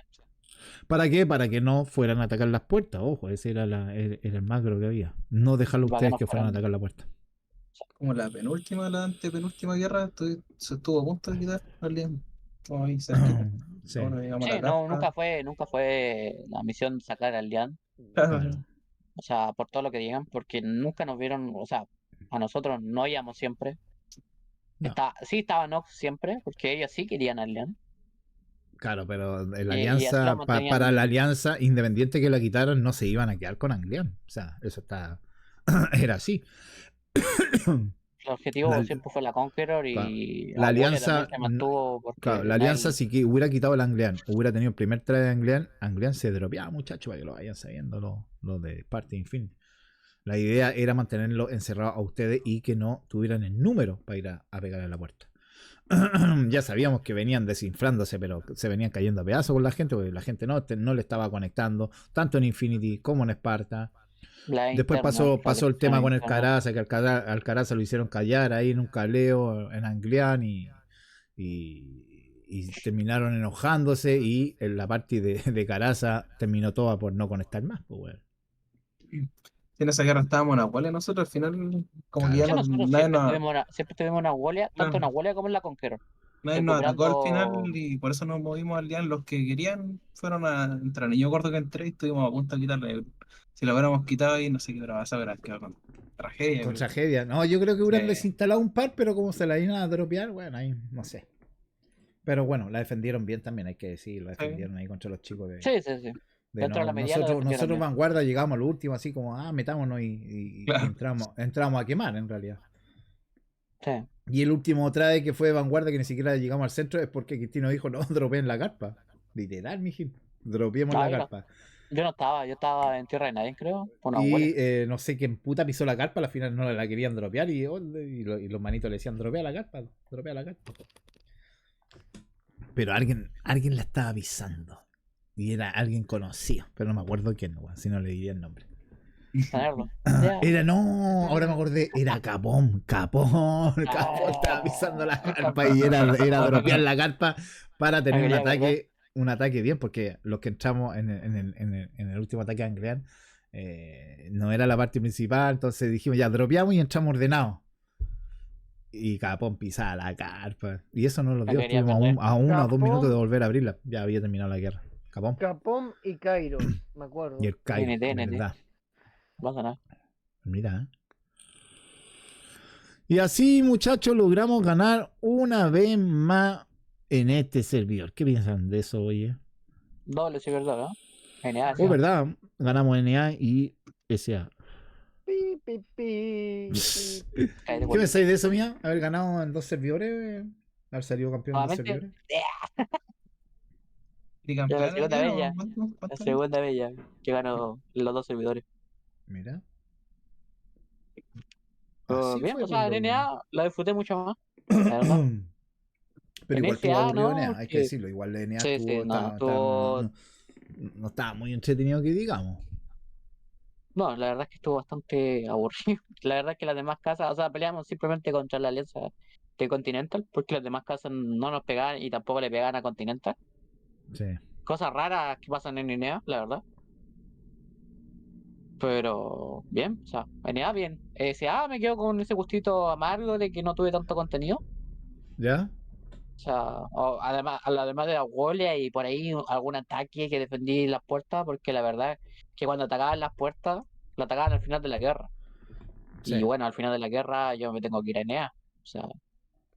¿Para qué? Para que no fueran a atacar las puertas. Ojo, ese era, era el macro que había. No dejarlo a Para que ustedes no que fueran a fueran. atacar la puerta. Como la penúltima, la antepenúltima guerra, se estuvo a punto de quitar alguien. Como ahí cerquita. Sí, Ahora llegamos a Sí, la no, carta. nunca fue la misión sacar al Liam, Claro, claro. o sea, por todo lo que digan, porque nunca nos vieron, o sea, a nosotros no íbamos siempre. No. Sí estaba Nox siempre, porque ellos sí querían al Liam. Claro, pero la Y así lo alianza, para la mantenían. alianza, independiente que la quitaran, no se iban a quedar con Anglian. O sea, eso está. Era así. El objetivo La, siempre fue la Conqueror claro, y la Abuela también alianza. se mantuvo Claro, porque la alianza, nadie. si que hubiera quitado el Anglian, hubiera tenido el primer try de Anglian, Anglian se dropeaba, muchachos, para que lo vayan sabiendo los de Party Infinity. La idea era mantenerlo encerrado a ustedes y que no tuvieran el número para ir a pegar a la puerta. Ya sabíamos que venían desinflándose, pero se venían cayendo a pedazos con la gente, porque la gente no le estaba conectando, tanto en Infinity como en Esparta. La Después interna, pasó el tema la con el interna. Caraza, que al Caraza lo hicieron callar ahí en un caleo en Anglian y terminaron enojándose y en la parte de Caraza terminó toda por no conectar más. Pues, bueno. En esa guerra estábamos en Aguale nosotros, al final, como que Claro. ya Sí, no, nosotros siempre tuvimos una Walia, tanto en claro, Walia como en la Conqueror. nadie nos atacó al final Recuperando. y por eso nos movimos al día. Los que querían fueron a entrar. Y yo recuerdo que entré y estuvimos a punto de quitarle. Si lo hubiéramos quitado ahí, no sé qué hubiera pasado, hubiera quedado con tragedia, Con creo. tragedia. No, yo creo que Sí, hubieran desinstalado un par, pero como se la iban a dropear, bueno, ahí no sé. Pero bueno, la defendieron bien también, hay que decir, la sí, defendieron ahí contra los chicos de, Sí, sí, sí. de Dentro de no. la medida lo defendieron Nosotros bien. Vanguardia llegamos al último, así como, metámonos y claro. entramos a quemar en realidad. Sí. Y el último trae que fue Vanguardia, que ni siquiera llegamos al centro, es porque Cristino dijo, no, dropeen la carpa. Literal, mijín. Dropeemos la No, carpa. yo no estaba, yo estaba en Tierra de Nadie, creo, con una Walia. Y no sé quién puta pisó la carpa, al final no la querían dropear y los manitos le decían, dropea la carpa, dropea la carpa. Pero alguien la estaba pisando. Y era alguien conocido, pero no me acuerdo quién, si no le diría el nombre. Tenerlo. Ya. No, ahora me acordé, era Capón estaba pisando la carpa y era dropear la carpa para Me tener quería acordar. un ataque bien, porque los que entramos en el último ataque a Anglean no era la parte principal, entonces dijimos ya dropeamos y entramos ordenados. Y Capón pisaba la carpa. Y eso no lo Me dio, quería estuvimos perder. a 1 o 2 minutos de Capón, volver a abrirla. Ya había terminado la guerra. Capón Capón y Kairos, me y acuerdo. el Cairo, NT, NT. ¿verdad? No pasa nada. Mira. Y así, muchachos, logramos ganar una vez más en este servidor. ¿Qué piensan de eso, oye? Doble, sí, verdad, ¿no? Genial, sí. Oh, ¿verdad? Ganamos NA y SA. Pi, pi, pi, pi. Cállate, ¿Qué güey. pensáis de eso, mía? Haber ganado en 2 servidores, haber salido campeón en 2 servidores. Nuevamente, ¿Y ya la campeones segunda bien vez o ya. La cuánto? segunda vez ya. Que ganó los dos servidores. Mira. Pero Así bien, fue o por sea, en lo. NA la disfruté mucho más, la verdad. Pero En igual estuvo SA aburrido no, NA, hay que que decirlo. Igual NA sí, sí, estuvo. no, estuvo. No estaba muy entretenido que digamos. No, la verdad es que estuvo bastante aburrido. La verdad es que las demás casas, o sea, peleamos simplemente contra la alianza de Continental, porque las demás casas no nos pegaban y tampoco le pegaban a Continental. Sí. Cosas raras que pasan en NA, la verdad. Pero bien, o sea, NA bien. Me quedo con ese gustito amargo de que no tuve tanto contenido. ¿Ya? O sea, además de la Wolia y por ahí algún ataque que defendí las puertas, porque la verdad es que cuando atacaban las puertas, lo atacaban al final de la guerra. Sí. Y bueno, al final de la guerra yo me tengo que ir a Enea. O sea,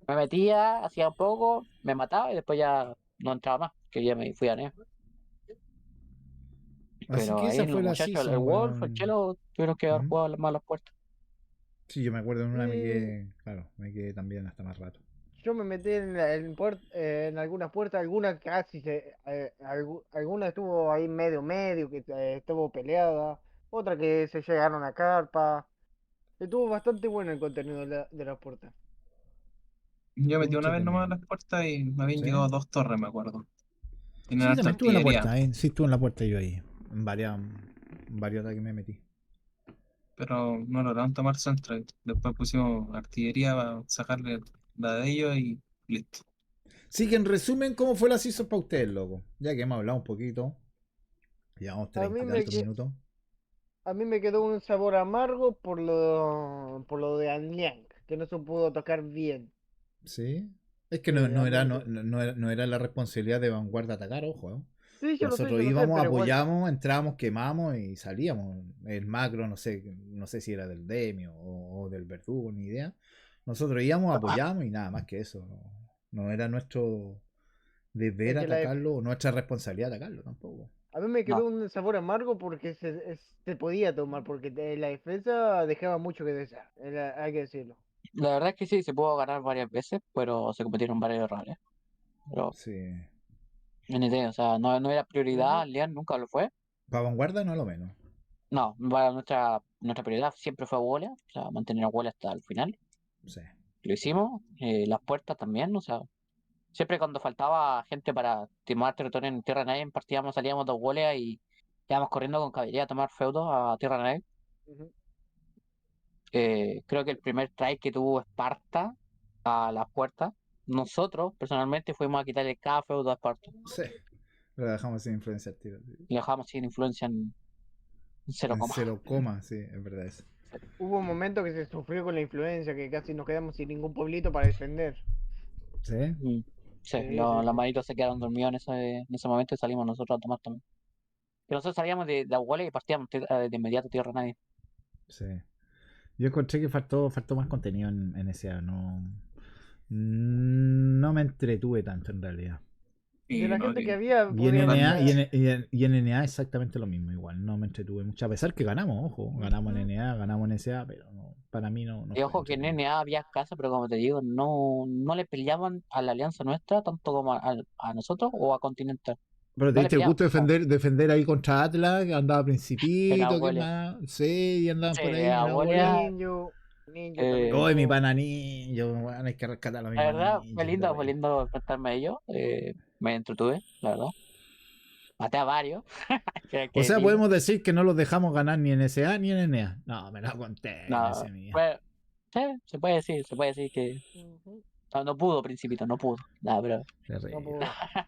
me metía, hacía un poco, me mataba y después ya no entraba más, que ya me fui a Enea. Así Pero que ahí esa los fue la muchachos, el season, Wolf, el weón. Chelo, tuvieron que haber ¿Mm? jugado más las puertas. Sí, yo me acuerdo en una me Sí, quedé. Claro, me quedé también hasta más rato. yo me metí en algunas puertas, algunas casi alguna estuvo ahí medio, que estuvo peleada, otra que se llegaron a carpa. Estuvo bastante bueno el contenido de las puertas. Yo Estuvo metí una vez nomás entretenido. a las puertas y me habían ¿Sí? llegado 2 torres, me acuerdo. Tienen Sí, harta también estuve en la artillería, puerta, sí, estuve en la puerta yo ahí. En varios ataques me metí. pero no lograron tomar centro. Después pusimos artillería para sacarle la de ellos y listo. Sí, que en resumen, ¿cómo fue la season para ustedes, loco? Ya que hemos hablado un poquito. Llevamos A 30 mí y me, tantos que- minutos. a mí me quedó un sabor amargo por lo de Anyang, que no se pudo tocar bien. Sí. Es que Sí, amargo. no era la responsabilidad de Vanguardia atacar, ojo. Sí, Nosotros yo lo sé, íbamos, pero igual. apoyamos, entrábamos, quemamos y salíamos. El macro, no sé si era del Demio o del Verdugo, ni idea. Nosotros íbamos, apoyamos y nada más que eso. No era nuestro Es deber que atacarlo o nuestra responsabilidad atacarlo tampoco. a mí me No, quedó un sabor amargo porque se podía tomar, porque la defensa dejaba mucho que desear, hay que decirlo. la verdad es que sí, se pudo ganar varias veces, pero se cometieron varios errores. Pero Sí. NT, o sea, no era prioridad, Ujú. Aldean nunca lo fue. Para Vanguardia no lo menos. No, nuestra prioridad siempre fue Wolia, o sea, mantener a Wolia hasta el final. Sí. Lo hicimos, las puertas también, o sea, siempre cuando faltaba gente para tomar territorio en Tierra de Nadie, partíamos, salíamos de Wolia y íbamos corriendo con caballería a tomar feudos a Tierra de Nadie. Ujú. Creo que el primer try que tuvo Esparta a las puertas, nosotros personalmente fuimos a quitarle cada feudo a Esparta. Sí. Lo dejamos sin influencia al tiro. Sí. Y lo dejamos sin influencia en cero En coma. 0, sí, es verdad eso. Hubo un momento que se sufrió con la influencia, que casi nos quedamos sin ningún pueblito para defender. ¿Sí? Mm, Sí, Sí, sí, los sí. manitos se quedaron dormidos en ese momento y salimos nosotros a tomar también. Pero nosotros salíamos de Aguala y partíamos de inmediato a Tierra de Nadie. Sí. Yo encontré que faltó más contenido en SA. No me entretuve tanto en realidad. De la no, gente que había, Y en podríamos NA, estar- y en NA exactamente lo mismo, igual. No me entretuve mucho. A pesar que ganamos, ojo. Ganamos en NA, ganamos en SA, pero no, para mí no Y fue ojo que en entretenido. NA había casa, pero como te digo, no le peleaban a la alianza nuestra tanto como a nosotros o a Continental. Pero te No le diste el peleaban. gusto de defender ahí contra Atlas, que andaba En Principito, ¿qué Aguala. más? Sí, y andaban Sí, por ahí en la bola. Aguala, Ninja también eh, Oye, mi estuvo. pananín, bueno, hay que rescatarlo a mi la verdad, pananín. fue lindo enfrentarme a ellos. Me entretuve, la verdad. Maté a varios, que hay que O sea, decirlo. podemos decir que no los dejamos ganar ni en SA ni en NA. No, me la conté en No, ese mío. sí, se puede decir que Ujú. no pudo, Principito, no pudo. No, pero No Terrible. pudo.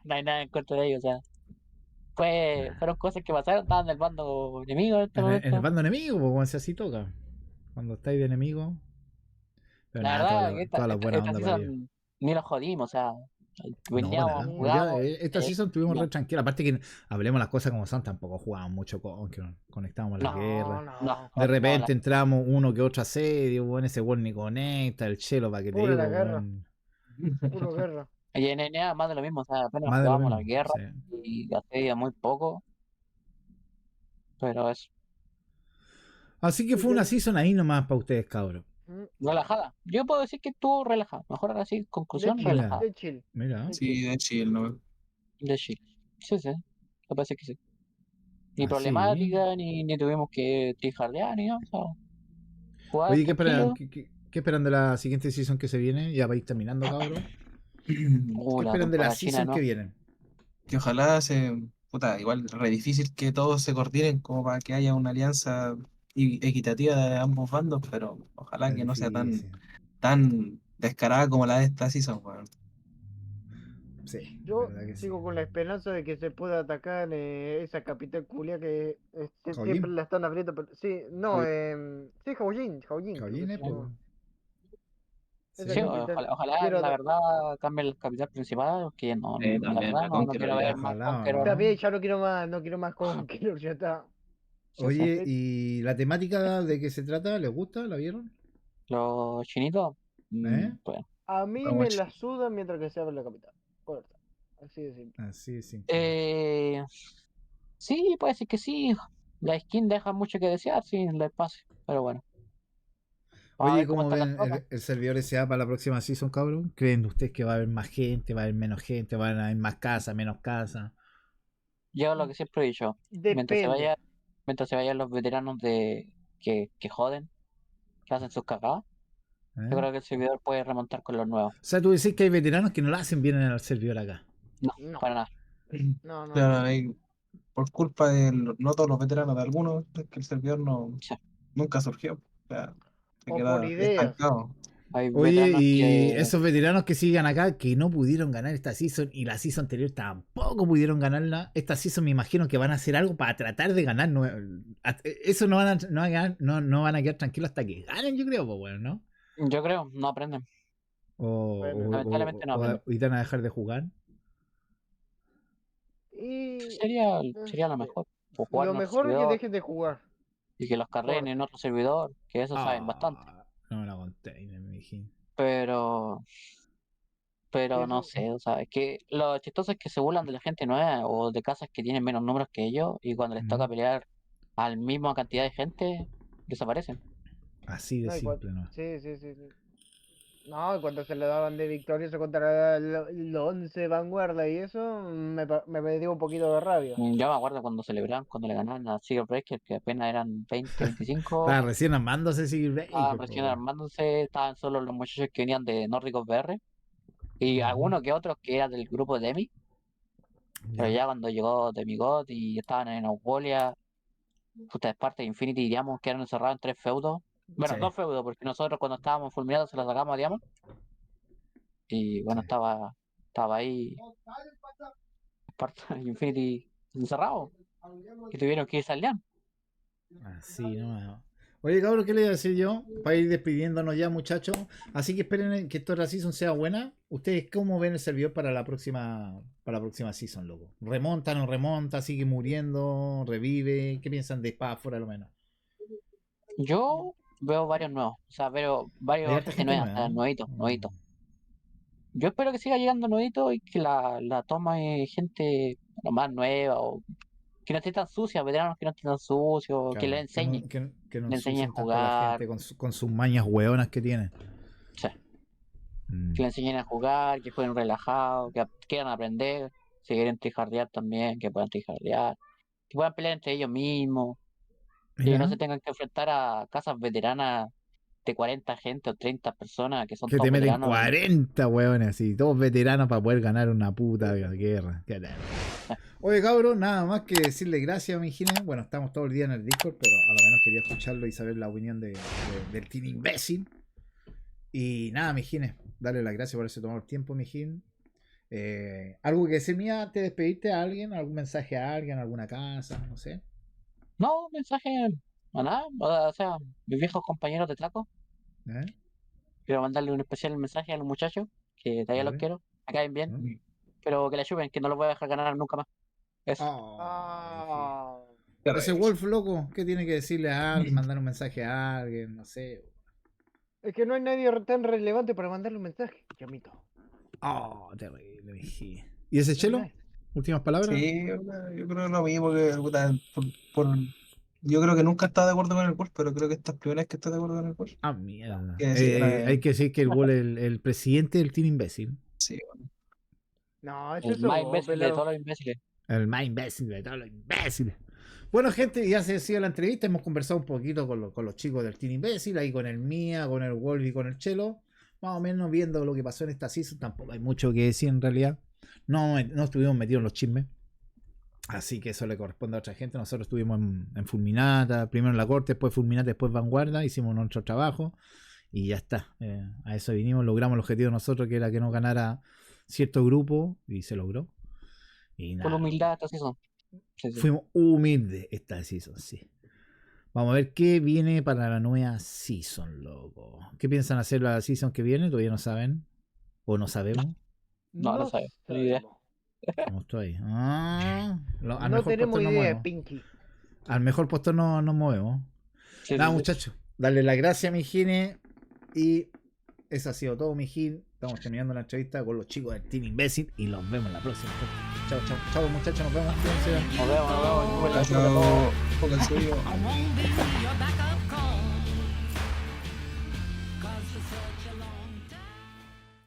no hay nada en contra de ellos, o sea. Nah. Fueron cosas que pasaron, estaban del bando enemigo en este En el momento. bando enemigo, pues, como se así toca. Cuando estáis de enemigo. Pero La nada, verdad, que toda la buena esta onda para ellos. season ni los jodimos, o sea, No, para veníamos, nada. Sí. Ya, jugábamos, esta season estuvimos no, re tranquilos. Aparte que hablemos las cosas como son, tampoco jugábamos mucho que conectábamos la no, guerra. No. De no, repente entramos uno que otro asedio, bueno, ese weón ni conecta, el chelo para que te Pura la digo, guerra. weón. Puro guerra. y en NA más de lo mismo, o sea, apenas Más de lo jugábamos la mismo. guerra Sí. y hacía muy poco, pero es Así que Y fue una del- season ahí nomás para ustedes, cabros. mm, relajada. Yo puedo decir que estuvo relajada, mejor ahora sí, De conclusión, chill, Mira, relajada, de chill, mira. de Sí, chill. de chill, ¿no? de chill. Sí, sí, me parece que sí. Ni Así. problemática, ni tuvimos que trijardear, ni nada, o sea, jugar Oye, ¿qué esperan, tranquilo. qué esperan de la siguiente season que se viene? Ya vais terminando, cabros. ¿Qué La esperan de la temporada china, season que ¿no? viene? Que ojalá puta, igual re difícil que todos se coordinen como para que haya una alianza equitativa de ambos bandos, pero ojalá Es que no sea difícil. tan descarada como la de esta season, weón. Sí, Yo verdad que sí. sigo con la esperanza de que se pueda atacar esa capital culia que siempre Joaquín, la están abriendo. Sí, no, sí, Haojin creo que Caollines, se pues. llama. Esa Sí, Sí, capital. ojalá Quiero la verdad cambie el capital principal, que no, la También, verdad la no Conqueror quiero ver ya. más ojalá, ¿o Conqueror. Está bien, no? ya no quiero más, no quiero más Conqueror, ya está. Sí, sí. Oye, ¿y la temática de qué se trata? ¿Les gusta? ¿La vieron? Los chinitos, ¿Eh? pues. A mí Vamos, me la suda mientras que se abre la capital. Corta. Así de simple. Así de simple. Eh, sí, puede ser que sí. La skin deja mucho que desear, sí, en el espacio. Pero bueno, vamos a Oye, ver cómo ¿cómo están las ven tropas. el servidor SA para la próxima season, cabrón? ¿Creen ustedes que va a haber más gente, va a haber menos gente, van a haber más casas, menos casas? Yo lo que siempre he dicho, Depende. mientras se vayan los veteranos que joden, que hacen sus cagadas, yo ¿Eh? creo que el servidor puede remontar con los nuevos. O sea, tú decís que hay veteranos que no lo hacen bien en el servidor acá. No, No, para nada. no. Claro, por culpa de no todos los veteranos de algunos, es que el servidor Sí. nunca surgió. O sea, se O por queda ideas. estancado. Hay Oye, veteranos y que esos veteranos que sigan acá, que no pudieron ganar esta season y la season anterior tampoco pudieron ganarla, esta season me imagino que van a hacer algo para tratar de ganar. Eso no van a quedar tranquilos hasta que ganen, yo creo, pues bueno, ¿no? yo creo no aprenden. Bueno, Lamentablemente no aprenden. O irán a dejar de jugar. y Sería lo mejor. O jugar lo en otro mejor es que servidor dejen de jugar. y que los carreen en Corta. otro servidor, que eso saben bastante. Ah, no me la conté, me dijiste. Pero, pero no Eso. sé, o sea, es que lo chistoso es que se burlan de la gente nueva o de casas que tienen menos números que ellos y cuando les toca pelear al misma cantidad de gente, desaparecen. Así de No, igual. simple, ¿no? Sí. No, cuando se le daban de victorioso contra los 11 Vanguardia y eso, me dio un poquito de rabia. Yo me acuerdo cuando celebraban, cuando le ganaban a Sigurd Breaker, que apenas eran 20, 25. Estaba recién armándose Sigurd Estaban Breaker, recién po. armándose, estaban solo los muchachos que venían de Nórdicos BR y Ujú. algunos que otros que eran del grupo de Demi, pero Ya. ya cuando llegó Demigod y estaban en Augolia, puta, es parte de Infinity y Diamond quedaron encerrados en 3 feudos. Bueno, Sí, 2 feudos, porque nosotros cuando estábamos fulminados se los sacamos a Diamond y bueno, sí. estaba ahí parte de Infinity encerrado y tuvieron que irse al LAN. Así nomás. Oye, cabrón, ¿qué le iba a decir yo? Para ir despidiéndonos ya, muchachos. Así que esperen que esta season sea buena. ¿Ustedes cómo ven el servidor para la próxima season, loco? ¿Remonta, no remonta? ¿Sigue muriendo? ¿Revive? ¿Qué piensan de Spáfora, a lo menos? Yo veo varios nuevos, o sea, veo Hay varios harta gente gente nueva, o nueva, sea, ¿eh? nuevito, nuevito. Yo espero que siga llegando nuevito y que la tome gente bueno, más nueva o que no esté tan sucia, veteranos que no estén tan sucios, que Claro, que no le enseñen a ensucien tanto a la jugar, gente con sus mañas hueonas que tienen. o sea, Mm. que le enseñen a jugar, que jueguen relajados, que quieran aprender, si quieren trijardear también, que puedan trijardear, que puedan pelear entre ellos mismos, que no Mira, se tengan que enfrentar a casas veteranas de 40 gente o 30 personas que son que te todos meten veteranos y 40 hueones así, todos veteranos para poder ganar una puta guerra. Qué tal. eh, Oye, cabrón, nada más que decirle gracias a mi Gine. Bueno, estamos todo el día en el Discord, pero a lo menos quería escucharlo y saber la opinión del Team Imbécil. Y nada, mi Gine, darle las gracias por ese tomar tiempo, mi Gine. ¿Algo que decir mía antes de despedirte a alguien? ¿Algún mensaje a alguien? ¿Alguna casa? No sé. no, mensaje a nada, o sea, mis viejos compañeros de traco, ¿Eh? quiero mandarle un especial mensaje a los muchachos, que todavía los Dale. quiero, me caen bien, ¿No? pero que la chupen, que no los voy a dejar ganar nunca más. Eso. Ay, sí. Ah, Ese Wolf, loco, ¿qué tiene que decirle a alguien? Mandar un mensaje a alguien, no sé. es que no hay nadie tan relevante para mandarle un mensaje, chamito. Oh, terrible, mi Gine. ¿Y ese No hay chelo? nadie. Últimas palabras. Sí, yo creo lo mismo que puta, yo creo que nunca he estado de acuerdo con el Wolf, pero creo que esta es la primera vez que estoy de acuerdo con el Wolf. Ah, mierda. Que sí, Hay que decir que el Wolf es el presidente del Team Imbécil. sí, No, ese El es más vos, imbécil de pelado. todos los imbéciles. El más imbécil de todos los imbéciles. Bueno, gente, ya se decía la entrevista. Hemos conversado un poquito con los chicos del Team Imbécil, ahí con el Mía, con el Wolf y con el Chelo. Más o menos viendo lo que pasó en esta season. Tampoco hay mucho que decir en realidad. No estuvimos metidos en los chismes. Así que eso le corresponde a otra gente. Nosotros estuvimos en Fulminata, primero en la corte, después Fulminata, después Vanguardia. Hicimos nuestro trabajo y ya está. A eso vinimos, logramos el objetivo de nosotros, que era que no ganara cierto grupo, y se logró. Y Con nada, humildad, estas sí son. Sí, sí. fuimos humildes esta season, sí. Vamos a ver qué viene para la nueva season, loco. ¿Qué piensan hacer la season que viene? Todavía no saben. ¿O no sabemos? No sabes, ni idea. sabemos. No estoy. Al No mejor tenemos postor no idea, movemos. Pinky. Al mejor postor no nos movemos. Sí, Nada, sí, sí. muchachos. Darle las gracias a mi Gine. Y eso ha sido todo, mi Gine. Estamos terminando la entrevista con los chicos del Team Imbécil. Y los vemos en la próxima. Chao, chao, chao, muchachos. Nos vemos. Cuídense. Nos vemos, nos vemos. Chao, chao. Pongan suyo. I won't be your backup